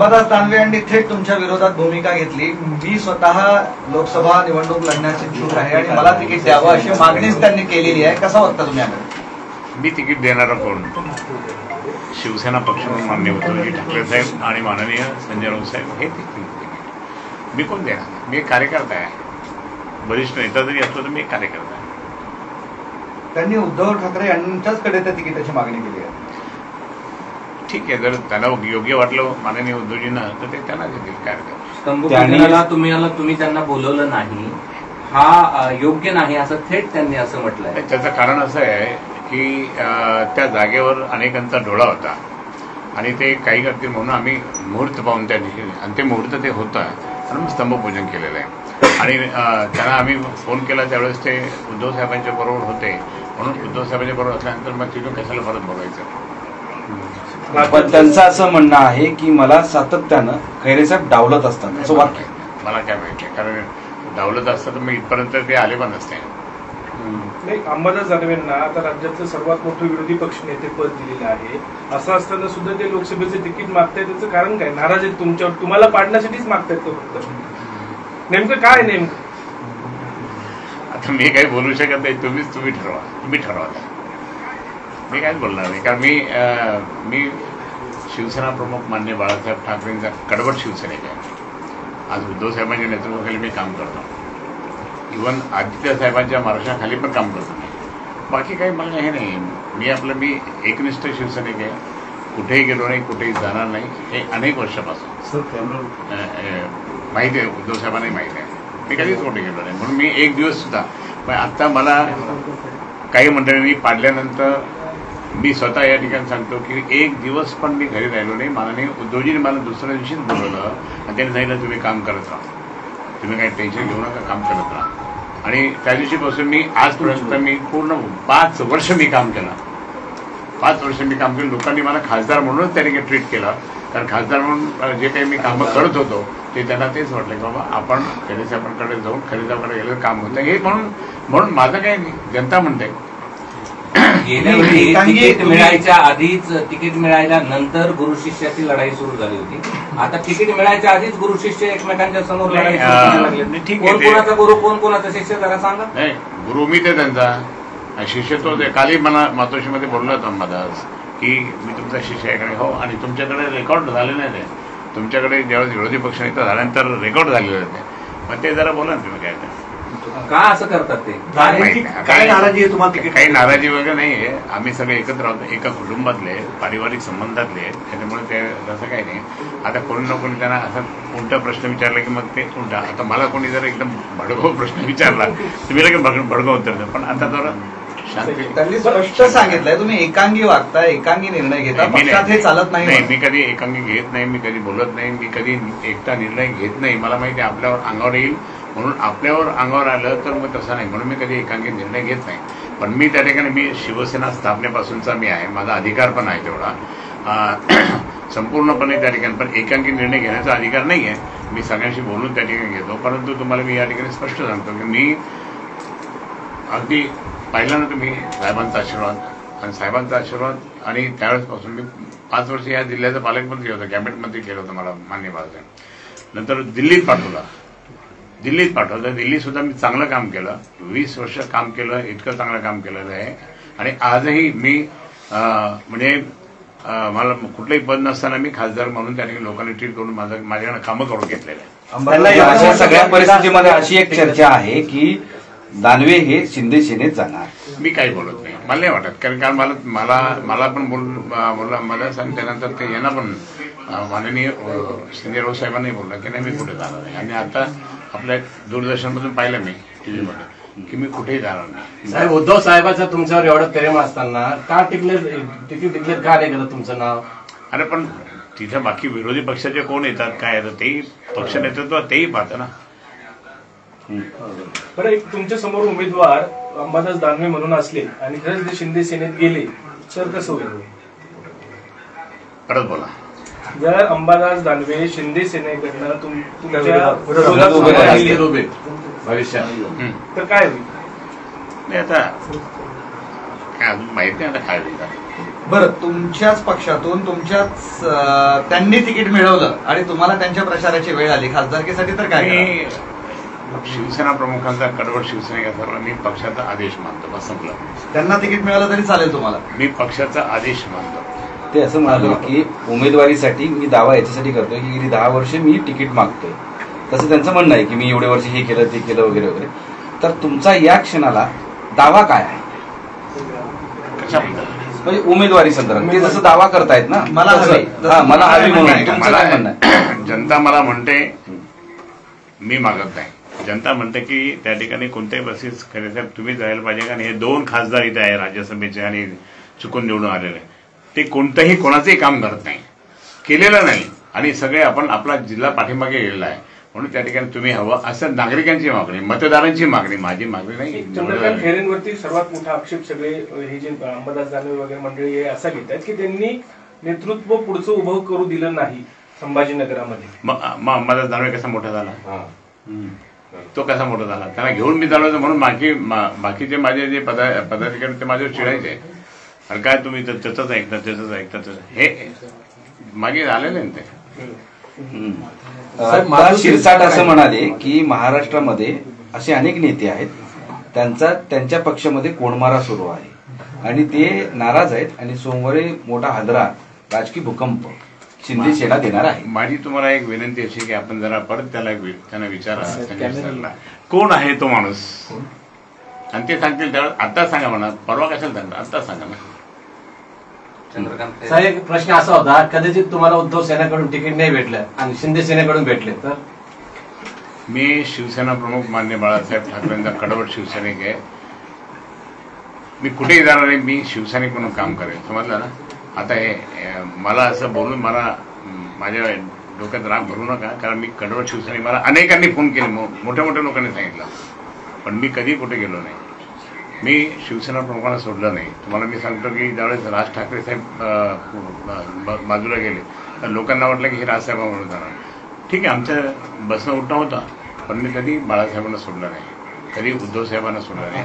अंबादास दानवे यांनी थेट तुमच्या विरोधात भूमिका घेतली. मी स्वतः लोकसभा निवडणूक लढण्यास इच्छुक आहे आणि मला तिकीट द्यावं अशी मागणीच त्यांनी केलेली आहे. कसा वाटतं तुम्ही याकडे? मी तिकीट देणारा कोण? शिवसेना पक्ष म्हणून माननीय उद्धवजी ठाकरे साहेब आणि माननीय संजय राऊत साहेब हे तिकीट. मी कोण देणार? मी एक कार्यकर्ता आहे. वरिष्ठ नेता जरी असलो तर मी एक कार्यकर्ता आहे. त्यांनी उद्धव ठाकरे यांच्याचकडे त्या तिकिटाची मागणी केली आहे. ठीक आहे, जर त्यांना योग्य वाटलं माननीय उद्धवजींना तर ते त्यांना देतील. काय तुम्ही त्यांना बोलवलं नाही, हा योग्य नाही असं थेट त्यांनी असं म्हटलंय. त्याचं कारण असं आहे की त्या जागेवर अनेकांचा डोळा होता आणि ते काही करतील म्हणून आम्ही मुहूर्त पाहून त्या दिवशी, आणि ते मुहूर्त ते होतं म्हणून मी स्तंभपूजन केलेलं आहे. आणि त्यांना आम्ही फोन केला त्यावेळेस ते उद्धव साहेबांच्या बरोबर होते, म्हणून उद्धव साहेबांच्या बरोबर असल्यानंतर मग तिथून कशाला परत बोलायचं. पण त्यांचं असं म्हणणं आहे की मला सातत्यानं खैरे साहेब डावलत असतात असं वाटतं. मला काय माहिती आहे, कारण डावलत असतं तर मग इथपर्यंत ते आले पण नसते. नाही, अंबादास दानवेंना आता राज्याचं सर्वात मोठं विरोधी पक्ष नेते पद दिलेलं आहे. असं असताना सुद्धा ते लोकसभेचं तिकीट मागतायत. त्याचं कारण काय? नाराज आहेत तुमच्यावर? तुम्हाला पाडण्यासाठीच मागतायत तो फक्त? नेमकं काय नेमकं? आता मी काही बोलू शकत नाही. तुम्ही ठरवा. मी काहीच बोलणार नाही, कारण मी शिवसेना प्रमुख माननीय बाळासाहेब ठाकरेंचा कडवट शिवसैनिक आहे. आज उद्धव साहेबांच्या नेतृत्वाखाली मी काम करतो. इव्हन आदित्य साहेबांच्या मार्गदर्शनाखाली पण काम करतो. बाकी काही मला हे नाही. मी एकनिष्ठ शिवसैनिक आहे. कुठेही गेलो नाही, कुठेही जाणार नाही, हे अनेक वर्षापासून माहिती आहे. उद्धव साहेबांनाही माहिती आहे. मी कधीच कुठे गेलो नाही, म्हणून मी एक दिवस सुद्धा. पण आत्ता मला काही मंडळींनी पाडल्यानंतर मी स्वतः या ठिकाणी सांगतो की एक दिवस पण मी घरी राहिलो नाही. माननीय उद्धवजीने मला दुसऱ्या दिवशीच बोलवलं आणि त्यांनी सांगितलं तुम्ही काम करत राहा, तुम्ही काही टेन्शन घेऊ नका, काम करत राहा. आणि त्या दिवशीपासून मी आजपर्यंत मी पूर्ण 5 वर्ष मी काम केलं. 5 वर्ष मी काम केलं. लोकांनी मला खासदार म्हणूनच त्यांनी ट्रीट केलं, कारण खासदार म्हणून जे काही मी कामं करत होतो ते त्यांना तेच वाटलं की बाबा आपण खैरे साहेबांकडे जाऊन खैरे साहेबांकडे गेलं काम होतं. हे म्हणून माझं काही नाही, जनता म्हणते. तिकीट मिळायच्या आधीच, तिकीट मिळायला नंतर गुरु शिष्याची लढाई सुरू झाली होती. आता तिकीट मिळायच्या आधीच गुरु शिष्य एकमेकांच्या समोर लढाई सुरू लागली. कोण कोणाचा गुरु, कोण कोणाचा शिष्य, जरा सांगा. नाही, गुरु मी ते त्यांचा, शिष्य तो. कालही मला मातोश्रीमध्ये बोलला होता अंबादास की मी तुमचा शिष्य आहे. हो, आणि तुमच्याकडे रेकॉर्ड झाले नाही. ते तुमच्याकडे ज्यावेळेस विरोधी पक्ष नेता झाल्यानंतर रेकॉर्ड झालेले होते. मग ते जरा बोला ना तुम्ही काय का असं करतात ते? काय नाराजी आहे तुम्हाला? काही नाराजी वगैरे नाही आहे. आम्ही सगळे एकत्र आहोत, एका कुटुंबातले, पारिवारिक संबंधातले, त्याच्यामुळे ते तसं काही नाही. आता कोणी ना कोणी त्यांना असं उलटा प्रश्न विचारला की मग ते उलटा. आता मला कोणी जर एकदम भडकाऊ प्रश्न विचारला तर मी लगेच भडकाऊ उत्तर देतो. पण आता जरा शांती. त्यांनी स्पष्ट सांगितलंय तुम्ही एकांगी वागता, एकांगी निर्णय घेता, पक्षात हे चालत नाही. मी कधी एकांगी घेत नाही, मी कधी बोलत नाही, मी कधी एकटा निर्णय घेत नाही. मला माहिती आहे आपल्यावर अंगावर येईल, म्हणून आपल्यावर अंगावर आलं तर मग तसं नाही, म्हणून मी कधी एकांगी निर्णय घेत नाही. पण मी त्या ठिकाणी मी शिवसेना स्थापनेपासूनचा मी आहे, माझा अधिकार पण आहे तेवढा संपूर्णपणे त्या ठिकाणी. पण एकांगी निर्णय घेण्याचा अधिकार नाही आहे. मी सगळ्यांशी बोलून त्या ठिकाणी घेतो. परंतु तुम्हाला मी या ठिकाणी स्पष्ट सांगतो की मी अगदी पाहिलं ना तुम्ही साहेबांचा आशीर्वाद, आणि साहेबांचा आशीर्वाद, आणि त्यावेळेसपासून मी 5 वर्ष या जिल्ह्याचा पालकमंत्री होतो, कॅबिनेट मंत्री केलं होतं मला मान्य बाळासाहेब. नंतर दिल्लीत पाठवलं. दिल्लीत सुद्धा मी चांगलं काम केलं. 20 वर्ष काम केलं, इतकं चांगलं काम केलेलं आहे. आणि आजही मी म्हणजे मला कुठलंही पद नसताना मी खासदार म्हणून त्या ठिकाणी लोकांनी ट्रीट करून माझ्याकडे कामं करून घेतलेलं आहे. अशा सगळ्या परिस्थितीमध्ये अशी एक चर्चा आहे की दानवे हे शिंदे सेनेत जाणार. मी काही बोलत नाही, मला नाही वाटत. कारण मला पण मला सांग त्यानंतर ते यांना पण माननीय संजय राऊत साहेबांनाही बोललं की नाही मी कुठे जाणार नाही. आणि आता आपल्या दूरदर्शनमधून पाहिलं मी टीव्हीमध्ये की मी कुठेही जाणार नाही. साहेब, उद्धव साहेबांचं तुमच्यावर एवढं प्रेम असताना का तिकीट डिक्लेअर का नाही केलं तुमचं नाव? अरे पण तिथे बाकी विरोधी पक्षाचे कोण येतात, काय येतात, तेही पक्ष नेतृत्व तेही पाहतं ना. बरं, एक तुमच्या समोर उमेदवार अंबादास दानवे म्हणून असले आणि खरंच ते शिंदे सेनेत गेले तर कसं होईल? परत बोला. जर अंबादास दानवे शिंदे सेनेकडनं तुमच्या भविष्यात तर काय होईल? नाही, आता काय अजून माहित नाही आता काय होईल. बरं, तुमच्याच पक्षातून त्यांनी तिकीट मिळवलं आणि तुम्हाला त्यांच्या प्रचाराची वेळ आली खासदारकीसाठी, तर काय कराल? शिवसेना प्रमुखांचा कडवट शिवसैनिकाचा मी पक्षाचा आदेश मानतो, बस संपलं. त्यांना तिकीट मिळालं तरी चालेल तुम्हाला? मी पक्षाचा आदेश मानतो. ते असं म्हणाले की उमेदवारीसाठी मी दावा याच्यासाठी करतोय की गेली 10 वर्ष मी तिकीट मागतोय, तसं त्यांचं म्हणणं आहे की मी एवढे वर्ष हे केलं ते केलं वगैरे वगैरे. तर तुमचा या क्षणाला दावा काय आहे? कशाबद्दल? म्हणजे उमेदवारी संदर्भात ते जसं दावा करतायत ना, मला हवी म्हणून तुमचं काय म्हणणं आहे? जनता मला म्हणते, मी मागत नाही. जनता म्हणते की त्या ठिकाणी कोणत्याही बसेस खरे साहेब तुम्हीच जायला पाहिजे, कारण हे 2 खासदार इथे आहे राज्यसभेचे आणि चुकून निवडून आलेले, ते कोणतंही कोणाचंही काम करत नाही, केलेलं नाही, आणि सगळे आपण आपला जिल्हा पाठीमागे गेलेला आहे. म्हणून त्या ठिकाणी तुम्ही हवं असं नागरिकांची मागणी, मतदारांची मागणी, माझी मागणी नाही. चंद्रकांत खैरेंवरती सर्वात मोठा आक्षेप सगळे हे जे अंबादास दानवे वगैरे मंडळी हे असा घेत आहेत की त्यांनी नेतृत्व पुढचं उभं करू दिलं नाही संभाजीनगरामध्ये. मग अंबादास दानवे कसा मोठा झाला? तो कसा मोठा झाला? त्यांना घेऊन मी चालवायचं म्हणून बाकीचे माझे जे पदाधिकारी ते माझ्यावर चिडायचे, अरे काय तुम्ही त्याचंच ऐकतात हे मागे आलेले ना ते. शिरसाट असं म्हणाले की महाराष्ट्रामध्ये असे अनेक नेते आहेत, त्यांच्या पक्षामध्ये कोणमारा सुरू आहे आणि ते नाराज आहेत आणि सोमवारी मोठा हादरा, राजकीय भूकंप शिंदे सेना देणार आहे. माझी तुम्हाला एक विनंती अशी की आपण जरा परत त्यांना विचारा कोण आहे तो माणूस, आणि ते सांगतील त्यावेळेस. आता सांगा म्हणा, परवा कशाला सांगता, आता सांगा ना. चंद्रकांत साहेब, एक प्रश्न असा होता, कदाचित तुम्हाला उद्धव सेनेकडून तिकीट नाही भेटलं आणि शिंदे सेनेकडून भेटले तर? मी शिवसेना प्रमुख मान्य बाळासाहेब ठाकरेंचा कडवट शिवसैनिक आहे. मी कुठेही जाणार नाही, मी शिवसैनिक म्हणून काम करेन, समजलं ना. आता हे मला असं बोलून मला माझ्या डोक्यात राग भरू नका, कारण मी कडवट शिवसैनिक, मला अनेकांनी फोन केले, मोठ्या मोठ्या लोकांनी सांगितलं, पण मी कधी कुठे गेलो नाही. मी शिवसेना प्रमुखांना सोडलं नाही. तुम्हाला मी सांगतो की ज्यावेळेस राज ठाकरे साहेब बाजूला गेले तर लोकांना वाटलं की हे राजसाहेबांकडून जाणार. ठीक आहे, आमचं बसणं उठणं होता, पण मी कधी बाळासाहेबांना सोडलं नाही, कधी उद्धव साहेबांना सोडलं नाही.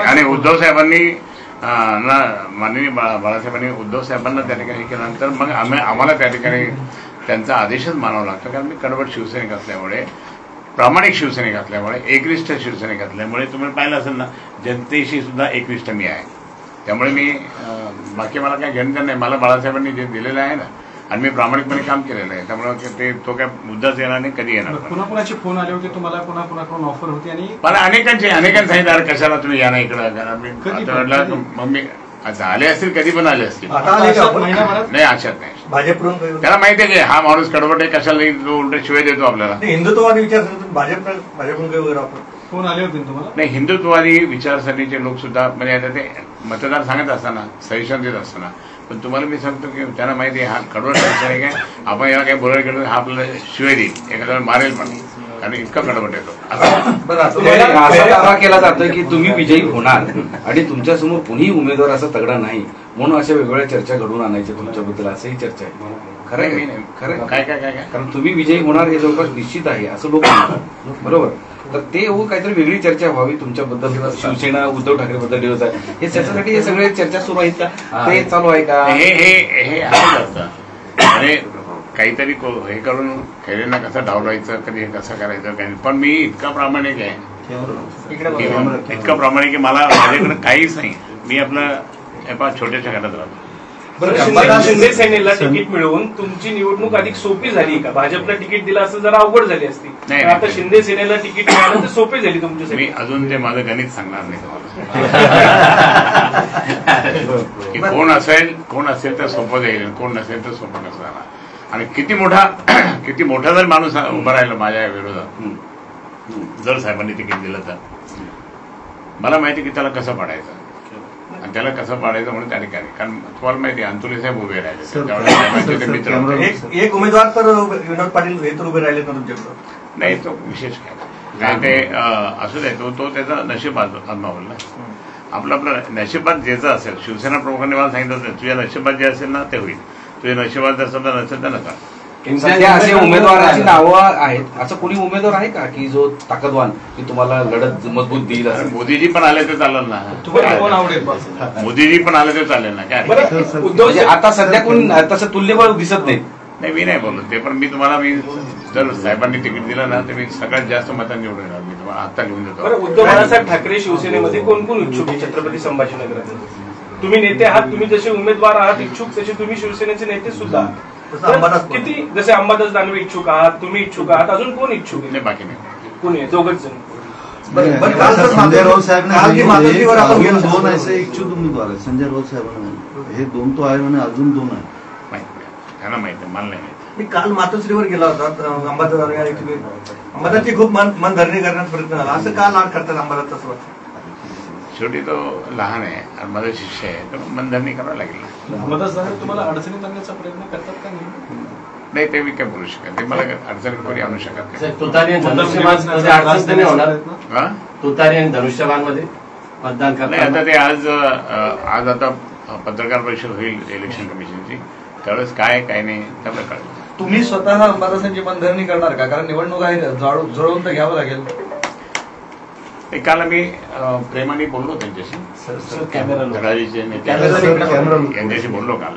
आणि उद्धव साहेबांनी माननीय बाळासाहेबांनी उद्धव साहेबांना त्या ठिकाणी केल्यानंतर मग आम्हाला त्या ठिकाणी त्यांचा आदेशच मानावा लागतो, कारण मी कडवट शिवसैनिक असल्यामुळे, प्रामाणिक शिवसैनिक असल्यामुळे, एकनिष्ठ शिवसैनिक असल्यामुळे, तुम्ही पाहिलं असेल ना, जनतेशी सुद्धा एकनिष्ठ मी आहे. त्यामुळे मी बाकी मला काय घेणं नाही. मला बाळासाहेबांनी जे दिलेलं आहे ना, आणि मी प्रामाणिकपणे काम केलेलं आहे, त्यामुळे तो काय मुद्दाच येणार नाही, कधी येणार. कुणाकुणाचे फोन आले होते तुम्हाला, कुणाकुणाकडून ऑफर होती? आणि मला अनेकांनी सांगितलं कशाला तुम्ही या ना इकडं. मग मी आता आले असतील, कधी पण आले असतील, नाही अशात नाही. भाजपकडून त्याला माहिती आहे की हा माणूस कडवट आहे, कशाला जो उलट शिवाय देतो आपल्याला. हिंदुत्ववादी विचारसरणी भाजपकडून काही वगैरे आपण फोन आले होते तुम्हाला? नाही, हिंदुत्ववादी विचारसरणीचे लोक सुद्धा, म्हणजे आता ते मतदार सांगत असताना, सजेशन देत असताना, पण तुम्हाला मी सांगतो की त्यांना माहिती आहे हा कडवट विचार काय, आपण याला काही बोलायला गेलो हा आपल्याला शिवाय देईल, एखाद्या मारेल पण, आणि इतका कडवट येतो. असा दावा केला जातोय की तुम्ही विजयी होणार आणि तुमच्यासमोर कुणीही उमेदवार असा तगडा नाही, म्हणून अशा वेगवेगळ्या चर्चा घडून आणायच्या तुमच्याबद्दल, असंही चर्चा आहे. खरं खरं काय कारण तुम्ही विजयी होणार हे जवळपास निश्चित आहे असं लोक म्हणतात, बरोबर. तर ते काहीतरी वेगळी चर्चा व्हावी तुमच्याबद्दल, शिवसेना उद्धव ठाकरे बद्दल होत आहे, हे त्याच्यासाठी हे सगळे चर्चा सुरू आहेत का, ते चालू आहे का? हे असतं आणि काहीतरी हे करून खैरेंना कसं डावलायचं, कधी हे कसं करायचं काही. पण मी इतका प्रामाणिक आहे, इतका प्रामाणिक आहे, मला माझ्याकडे काहीच नाही. मी आपलं छोट्याशा घरात राहतो. शिंदे सेनेला तिकीट मिळवून तुमची निवडणूक अधिक सोपी झाली का? भाजपला तिकीट दिलं असं जरा अवघड झाली असती, आता शिंदे सेनेला तिकीट मिळालं तर सोपी झाली तुमच्यासाठी. मी अजून ते माझं गणित सांगणार नाही की कोण असेल तर सोपं जाईल, कोण नसेल तर सोपं कसं जाणार. आणि किती मोठा जर माणूस उभा राहिला माझ्या विरोधात, जर साहेबांनी तिकीट दिलं तर मला माहिती की त्याला कसं पाडायचं आणि त्याला कसं पाडायचं म्हणून त्या ठिकाणी. कारण तुम्हाला माहिती आहे अंतुले साहेब उभे राहिले, त्यावेळेस मित्र एक उमेदवार तर विनोद पाटील हे तर उभे राहिले ना तुमच्याकडं. नाही, तो विशेष काय ते असू दे, तो त्याचा नशीब आजमावल ना. आपलं नशिबात ज्याचं असेल, शिवसेना प्रमुखांनी मला सांगितलं तुझ्या नशिबात जे असेल ना ते होईल, तुझ्या नशिबात जर समजा नसेल तर नका. सध्या असे उमेदवाराची नावं आहेत, असं कोणी उमेदवार आहे का की जो ताकदवान की तुम्हाला लढत मजबूत देईल असं? मोदीजी पण आले तर चालेल ना. तुम्हाला कोण आवडेल? मोदीजी पण आले तर चालेल ना. काय म्हणजे आता सध्या कोण तसं तुल्यबळ दिसत नाही. नाही, मी नाही बोललो ते, पण मी तुम्हाला जर साहेबांनी तिकीट दिलं ना तर मी सगळ्यात जास्त मतांनी निवडून येणार. मी तुम्हाला आता लिहून देतो. बरं, उद्धव बाळासाहेब ठाकरे शिवसेनेमध्ये कोण कोण इच्छुक आहे छत्रपती संभाजीनगरात? तुम्ही नेते आहात, तुम्ही जसे उमेदवार आहात इच्छुक, तसे तुम्ही शिवसेनेचे नेते सुद्धा आहात. किती, जसे अंबादास दानवे इच्छुक आहात, तुम्ही इच्छुक आहात, अजून कोण इच्छुक आहे? नाही, बाकी नाही. कोणी आहे? दोघच जण. संजय राऊत साहेब ने अजून 2 ऐसे इच्छुक उम्मीदवार है. संजय राऊत साहेब हे 2 तो आहे म्हणे, अजून 2 आहे. त्यांना माहिती, मला नाही माहिती. मी काल मातोश्रीवर गेला होता. अंबादास दानवे अंबादासची खूप मनधरणी करण्याचा प्रयत्न झाला. असं का लाड करतात अंबादास? तसं वाटतं शेवटी तो लहान आहे आणि माझा शिष्य आहे, तर मनधरणी करावं लागेल. अंबादास दानवे तुम्हाला अडचणीत आणण्याचा प्रयत्न करतात का नाही? नाही, ते मी काय बोलू शकत. ते मला अडचण कोणी आणू शकत नाही. तुतारी आणि धनुष्यबाण मध्ये अडचण तर नाही होणार? हा? तुतारी आणि धनुष्यबाण मध्ये मतदान नाही, करणार? आता ते आज आता पत्रकार परिषद होईल इलेक्शन कमिशनची, त्यावेळेस काय नाही त्यामुळे कळेल. तुम्ही स्वतः अंबादासांची मनधरणी करणार का? कारण निवडणूक आहे, जुळवून तर घ्यावं लागेल. काल मी प्रेमाने बोललो त्यांच्याशी, धडाडीचे नेते यांच्याशी बोललो काल.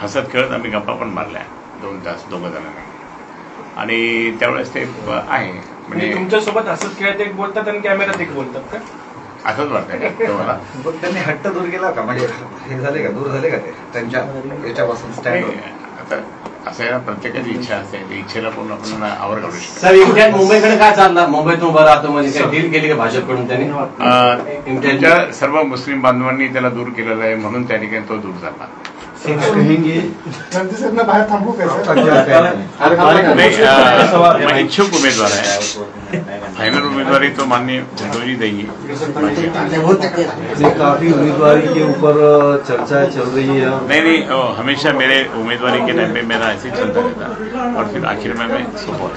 हसत खेळत आम्ही गप्पा पण मारल्या 2 तास दोघं जणांना. आणि त्यावेळेस ते आहे म्हणजे तुमच्यासोबत हसत खेळत एक बोलतात आणि कॅमेऱ्यात एक बोलतात का? असंच वाटतंय तुम्हाला? त्यांनी हट्ट दूर केला का? म्हणजे हे झाले का, दूर झाले का ते त्यांच्या याच्यापासून स्टँड? आता असं आहे ना, प्रत्येकाची इच्छा असते, त्या इच्छेला पण आपण आवर काढू शकतो. सर, इम्तियाज मुंबईकडे काय चालला? मुंबईतून उभं राहतो म्हणजे काय डील केली का भाजपकडून त्यांनी? त्यांच्या सर्व मुस्लिम बांधवांनी त्याला दूर केलेलं आहे, म्हणून त्या ठिकाणी तो दूर झाला. इच्छुक उमेदवार आहे. फाइनल उम्मीदवारी तो माननीय उद्धवजी देंगे. काफी उम्मीदवारी के ऊपर चर्चा चल रही है. नहीं, हमेशा मेरे उम्मीदवारी के टाइम पे मेरा ऐसे चलता रहता और फिर आखिर में मैं सपोर्ट.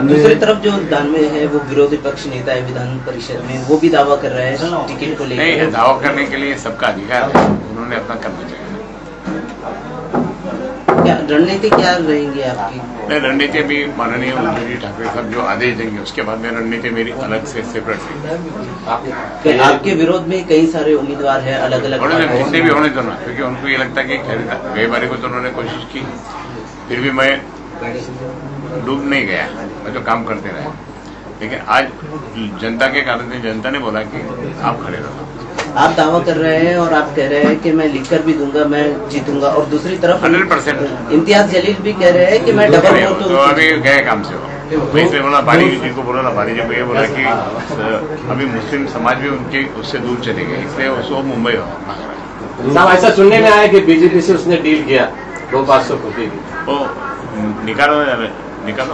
दूसरी तरफ जो दानवे है वो विरोधी पक्ष नेता है विधान परिषद में, वो भी दावा कर रहे हैं टिकट को लेकर. नहीं, दावा करने के लिए सबका अधिकार है, उन्होंने अपना करना चाहिए. क्या रणनीति क्या रहेंगी आपकी? नहीं, रणनीति भी माननीय उद्धवजी ठाकरे साहब जो आदेश देंगे उसके बाद में रणनीति मेरी अलग से सेपरेट रहेगी. आपके विरोध में कई सारे उम्मीदवार हैं अलग अलग. जितने भी होने दो ना, क्योंकि उनको ये लगता है कि गई बारी को तो उन्होंने कोशिश की, फिर भी मैं डूब नहीं गया, मैं तो काम करते रहे. लेकिन आज जनता के कारण से जनता ने बोला कि आप खड़े रहो. आप दावा कर रहे हैं और आप कह रहे हैं कि मैं लिखकर भी दूंगा, मैं जीतूंगा, और दूसरी तरफ 100% इम्तियाज जलील भी कह रहे हैं कि मैं डबल वोट तो अभी गए काम से हो. वैसे बोला बारी जी को बोला ना, बारी जी को ये बोला कि अभी मुस्लिम समाज भी उनके उससे दूर चले गए, इसलिए उसको मुंबई मांग रहा है. साहब, ऐसा सुनने में आया कि बीजेपी से उसने डील किया 200-500 कोटी की. वो निकालो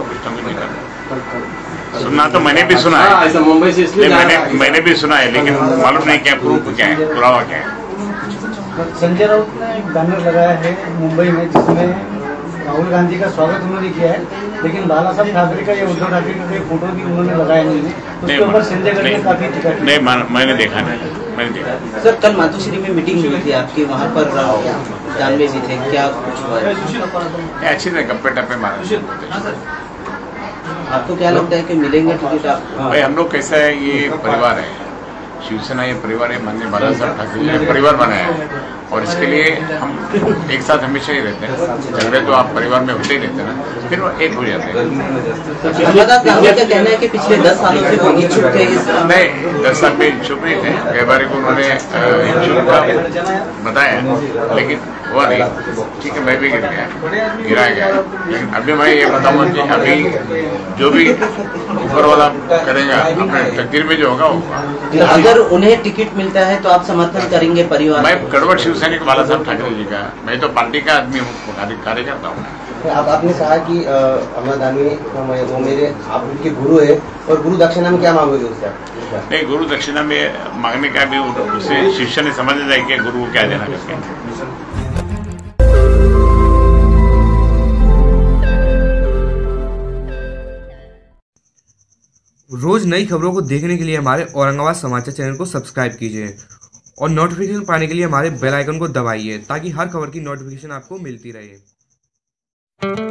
कुछ ना कुछ निकालो. सुनना तो मैंने भी सुना है, ऐसा मुंबई से इसलिए मैंने भी सुना है, लेकिन मालूम नहीं क्या प्रूफ क्या है, पुरावा क्या है. संजय राउत ने एक बैनर लगाया है मुंबई में जिसमें राहुल गांधी का स्वागत उन्होंने किया है, लेकिन बाला साहब ठाकरे का या उद्धव ठाकरे का फोटो भी उन्होंने लगाया नहीं है. उसके ऊपर संजय गढ़ में काफी टिका. नहीं, मैंने देखा नहीं, मैंने देखा. सर, कल मातोश्री में मीटिंग हुई थी आपकी, वहाँ पर दानवे भी थे, क्या कुछ हुआ है? अच्छी तरह गप्पे टप्पे मारे. आपको क्या लगता है कि मिलेंगे टिकट? आप भाई, हम लोग कैसा है, ये परिवार है, शिवसेना ये परिवार है, माननीय बाला साहब ठाकरे ने परिवार बनाया है, और इसके लिए हम एक साथ हमेशा ही रहते हैं. झगड़े तो आप परिवार में होते ही रहते हैं ना, फिर वो एक हो जाते हैं. अंबादास दानवे का कहना है कि पिछले 10 सालों से वो इच्छुक थे. नहीं, 10 साल में इच्छुक नहीं थे, कई बार को उन्होंने इच्छुक का बताया, लेकिन हुआ नहीं. ठीक है, मैं भी गिराया गया, लेकिन अभी मैं ये बताऊंगा कि अभी जो भी ऊपर वाला करेगा, अपने तकदीर में जो होगा होगा. अगर उन्हें टिकट मिलता है तो आप समर्थन करेंगे परिवार? मैं कड़वट शिवसैनिक बाला साहब ठाकरे जी का, मैं तो पार्टी का आदमी हूँ, कार्यकर्ता हूँ. अब आपने कहा कि अमर दानवे वो मेरे आप उनके गुरु है, और गुरु दक्षिणा में क्या मांगोगे उससे? नहीं, गुरु दक्षिणा में मांगने का भी उसे शिष्य ने समझ जाए कि गुरु को क्या देना करके. रोज नई खबरों को देखने के लिए हमारे औरंगाबाद समाचार चैनल को सब्सक्राइब कीजिए और नोटिफिकेशन पाने के लिए हमारे बेल आइकन को दबाइए ताकि हर खबर की नोटिफिकेशन आपको मिलती रहे. है।